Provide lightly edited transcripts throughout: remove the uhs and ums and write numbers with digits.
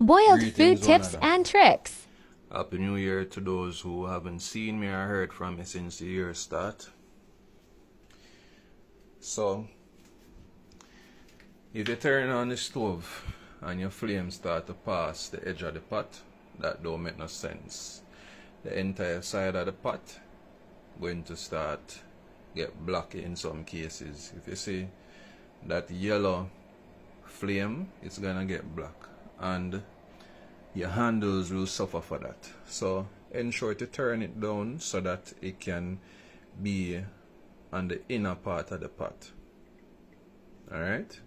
Boiled food Greetings, one tips another. and tricks. Happy New Year to those who haven't seen me or heard from me since the year start. So, if you turn on the stove and your flame start to pass the edge of the pot, that don't make no sense. The entire side of the pot going to start get black in some cases. If you see that yellow flame, it's gonna get black, and your handles will suffer for that. So ensure to turn it down so that it can be on the inner part of the pot. Alright?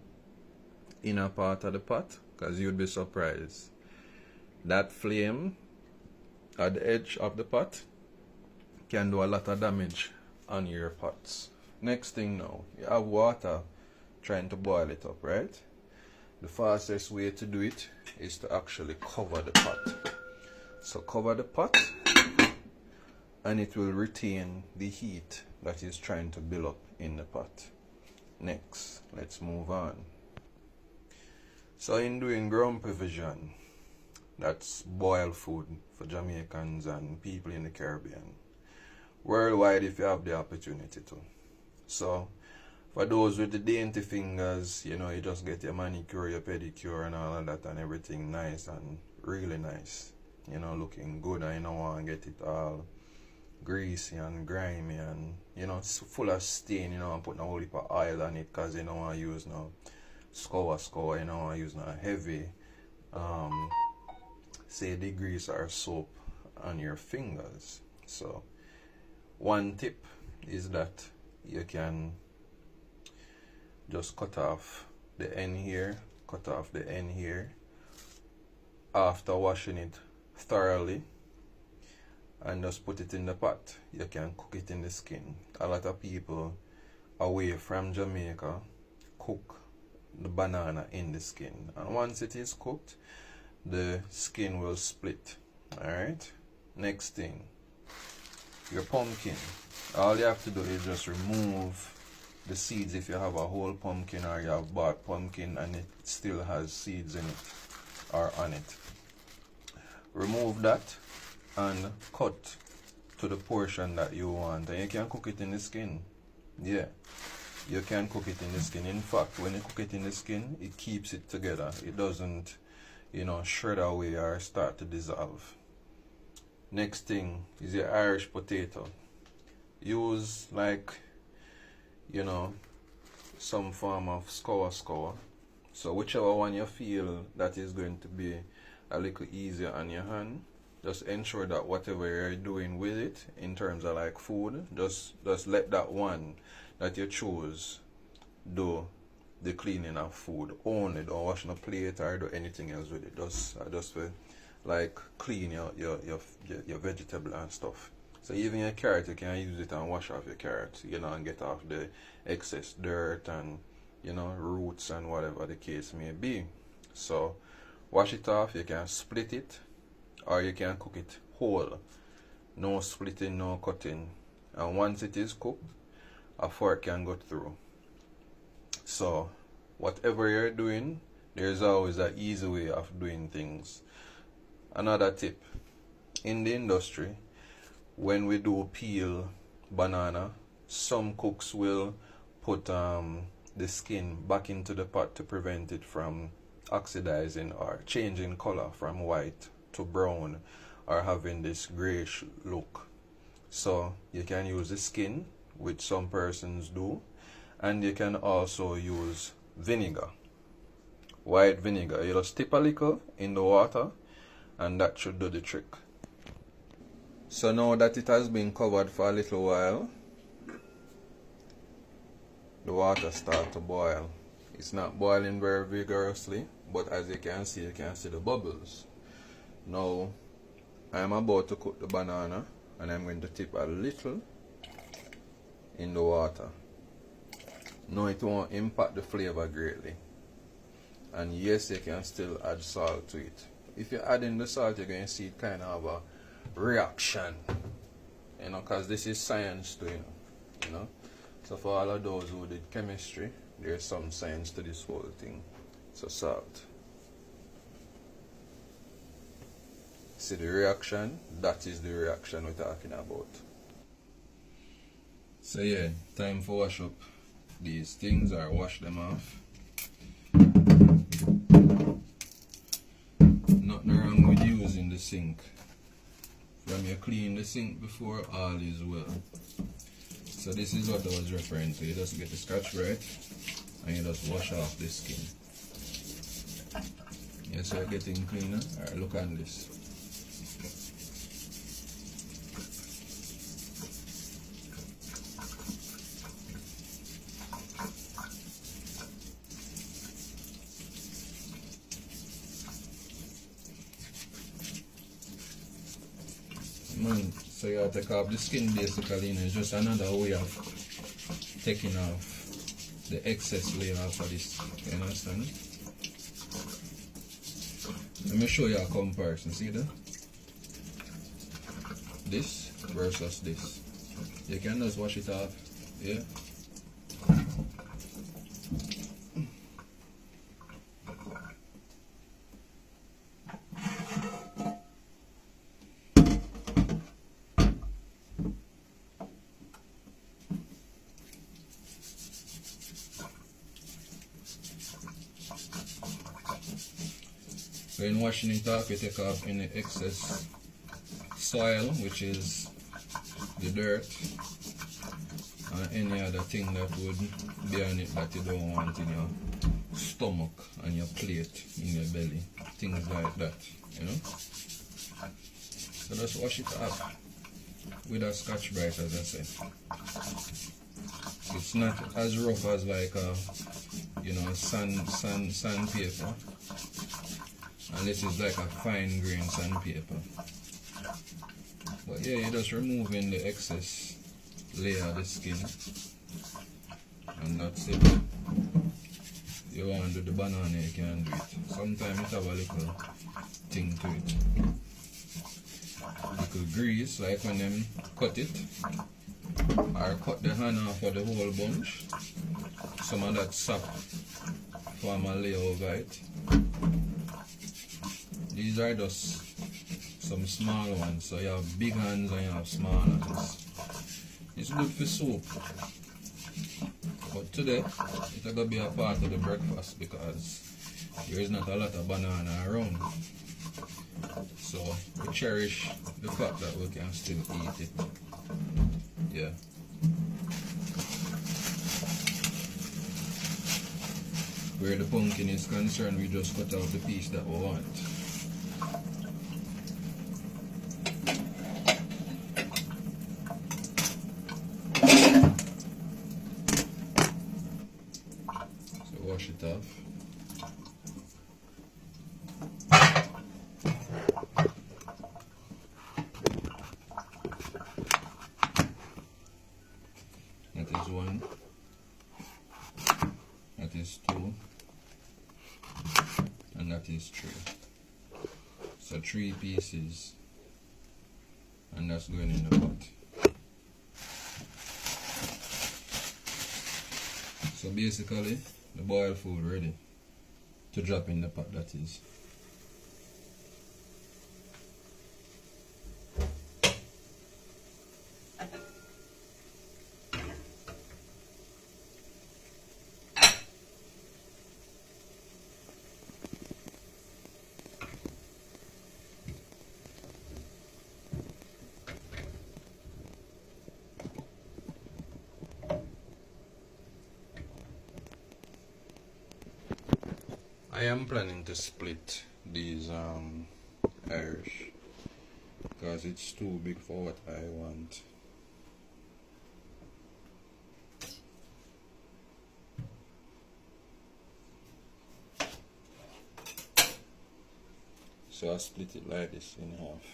Inner part of the pot, because you'd be surprised. That flame at the edge of the pot can do a lot of damage on your pots. Next thing now, you have water trying to boil it up, right? The fastest way to do it is to actually cover the pot. So cover the pot and it will retain the heat that is trying to build up in the pot. Next, let's move on. So in doing ground provision, that's boiled food for Jamaicans and people in the Caribbean. Worldwide if you have the opportunity to. So for those with the dainty fingers, you know, you just get your manicure, your pedicure and all of that and everything nice and really nice. You know, looking good, and you don't want to get it all greasy and grimy and, you know, it's full of stain, you know, and put a whole heap of oil on it because you don't want to use no scour, you don't want to use no heavy, say degrease or soap on your fingers. So one tip is that you can just cut off the end here, cut off the end here after washing it thoroughly and just put it in the pot. You can cook it in the skin. A lot of people away from Jamaica cook the banana in the skin, and once it is cooked the skin will split. Alright, next thing, your pumpkin. All you have to do is just remove the seeds if you have a whole pumpkin or you have bought pumpkin and it still has seeds in it or on it. Remove that and cut to the portion that you want, and you can cook it in the skin. Yeah, you can cook it in the skin. In fact, when you cook it in the skin, it keeps it together. It doesn't, you know, shred away or start to dissolve. Next thing is your Irish potato. Use like, you know, some form of scour. So whichever one you feel that is going to be a little easier on your hand, just ensure that whatever you're doing with it in terms of like food, just let that one that you choose do the cleaning of food only. Don't wash no plate or do anything else with it. Just like clean your vegetable and stuff. So even your carrot, you can use it and wash off your carrot, you know, and get off the excess dirt and, you know, roots and whatever the case may be. So wash it off. You can split it or you can cook it whole. No splitting, no cutting. And once it is cooked, a fork can go through. So whatever you're doing, there's always an easy way of doing things. Another tip, in the industry, when we do peel banana, some cooks will put the skin back into the pot to prevent it from oxidizing or changing color from white to brown or having this grayish look. So you can use the skin, which some persons do, and you can also use vinegar, white vinegar. You just dip a little in the water and that should do the trick. So now that it has been covered for a little while, the water starts to boil. It's not boiling very vigorously, but as you can see the bubbles. Now I'm about to cook the banana and I'm going to dip a little in the water. No, it won't impact the flavor greatly. And yes, you can still add salt to it. If you add in the salt, you're going to see it kind of have a reaction, you know, because this is science too, you know. So for all of those who did chemistry, there's some science to this whole thing. So salt. see the reaction, that is the reaction we're talking about. So yeah, time for wash up these things or wash them off. Nothing wrong with using the sink. From you clean the sink before, all is well. So this is what I was referring to. You just get the Scotch Brite and you just wash off the skin. Yes, you're getting cleaner. Alright, look at this. Man, so you have to take off the skin basically, it's just another way of taking off the excess layer off of this, you understand? Let me show you a comparison, see that? This versus this. You can just wash it off, yeah? When washing it off, you take off any excess soil, which is the dirt, and any other thing that would be on it that you don't want in your stomach and your plate, in your belly, things like that, you know. So just wash it off with a Scotch Brite, as I said. It's not as rough as like a, you know, sandpaper. And this is like a fine grain sandpaper. But yeah, you're just removing the excess layer of the skin. And that's it. You want to do the banana, you can do it. Sometimes it have a little thing to it. Little grease, like when them cut it. Or cut the hand off of the whole bunch. Some of that sap form a layer over it. These are just some small ones, so you have big hands and you have small hands. It's good for soup. But today, it's going to be a part of the breakfast because there is not a lot of banana around. So we cherish the fact that we can still eat it. Yeah. Where the pumpkin is concerned, we just cut out the piece that we want. Wash it off. That is one. That is two. And that is three. So 3 pieces. And that's going in the pot. So basically, the boiled food ready to drop in the pot, that is. I am planning to split these Irish because it's too big for what I want. So I split it like this in half.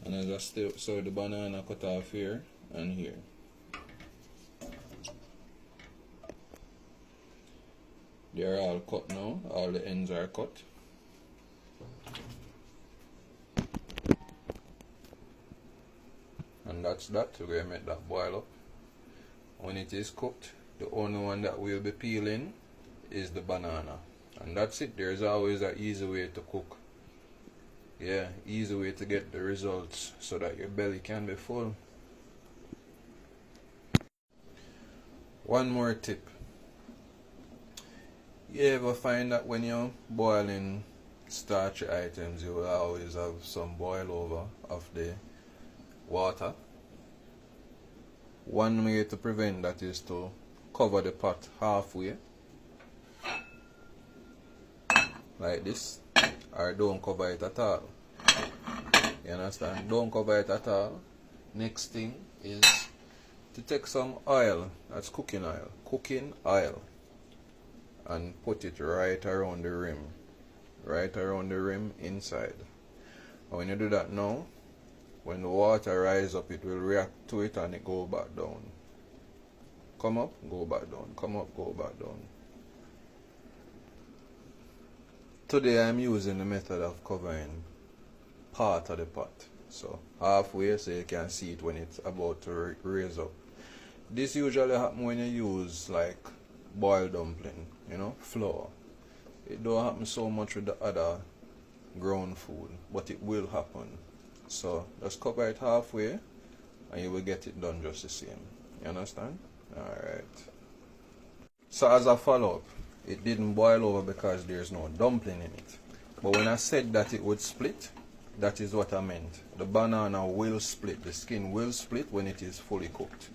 And I just so the banana cut off here and here. They're all cut now, all the ends are cut. that's that. We're going to make that boil up. When it is cooked, the only one that we'll be peeling is the banana. And that's it. There's always an easy way to cook. Yeah, easy way to get the results so that your belly can be full. One more tip. You ever find that when you're boiling starchy items, you will always have some boil over of the water? One way to prevent that is to cover the pot halfway, like this, or don't cover it at all. You understand? Don't cover it at all. Next thing is to take some oil, that's cooking oil, and put it right around the rim inside. And when you do that now, when the water rise up, it will react to it and it go back down. Come up, go back down, come up, go back down. Today I'm using the method of covering part of the pot, so halfway, so you can see it when it's about to raise up. This usually happens when you use like boiled dumpling, you know, flour. It don't happen so much with the other ground food, but it will happen. So just cover it halfway and you will get it done just the same. You understand? Alright. So as a follow-up, it didn't boil over because there's no dumpling in it. But when I said that it would split, that is what I meant. The banana will split, the skin will split when it is fully cooked.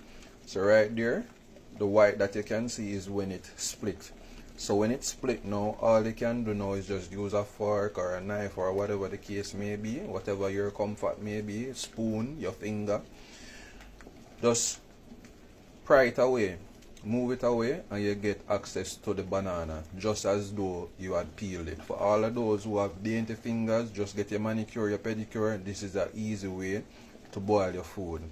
So right there, the white that you can see is when it split. So when it's split now, all you can do now is just use a fork or a knife or whatever the case may be, whatever your comfort may be, spoon, your finger. Just pry it away, move it away, and you get access to the banana, just as though you had peeled it. For all of those who have dainty fingers, just get your manicure, your pedicure. This is an easy way to boil your food.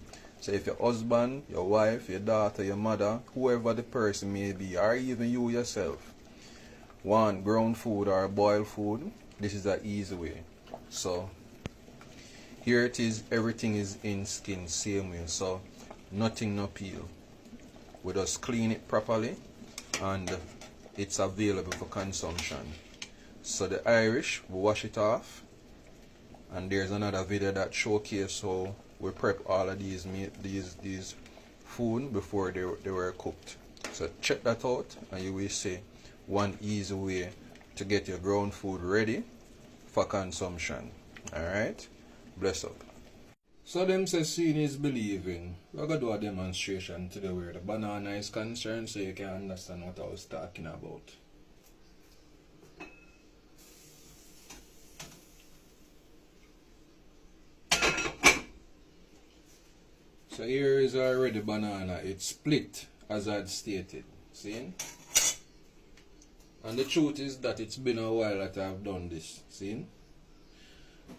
So if your husband, your wife, your daughter, your mother, whoever the person may be, or even you yourself, want ground food or boiled food, this is an easy way. So here it is, everything is in skin, same way, so nothing no peel. We just clean it properly and it's available for consumption. So the Irish, we wash it off, and there's another video that showcases how we prep all of these food before they were cooked. So check that out and you will see one easy way to get your ground food ready for consumption. Alright? Bless up. So them say seeing is believing. We're going to do a demonstration today where the banana is concerned so you can understand what I was talking about. So here is already banana. It's split as I had stated. See? And the truth is that it's been a while that I've done this. See?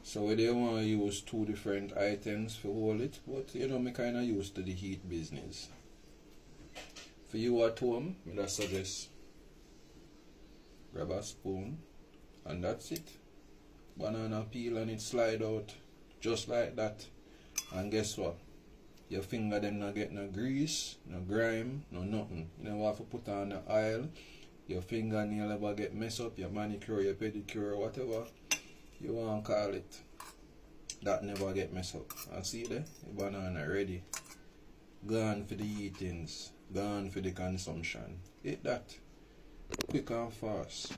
So whether you want to use two different items for hold it, but you know, me kind of used to the heat business. For you at home, I just suggest grab a spoon and that's it. Banana peel and it slide out just like that. And guess what? Your finger them not get no grease, no grime, no nothing. You never have to put on the oil. Your fingernail never get messed up, your manicure, your pedicure, whatever you want to call it. That never get messed up. And see there? The banana ready. Gone for the eatings. Gone for the consumption. Eat that. Quick and fast.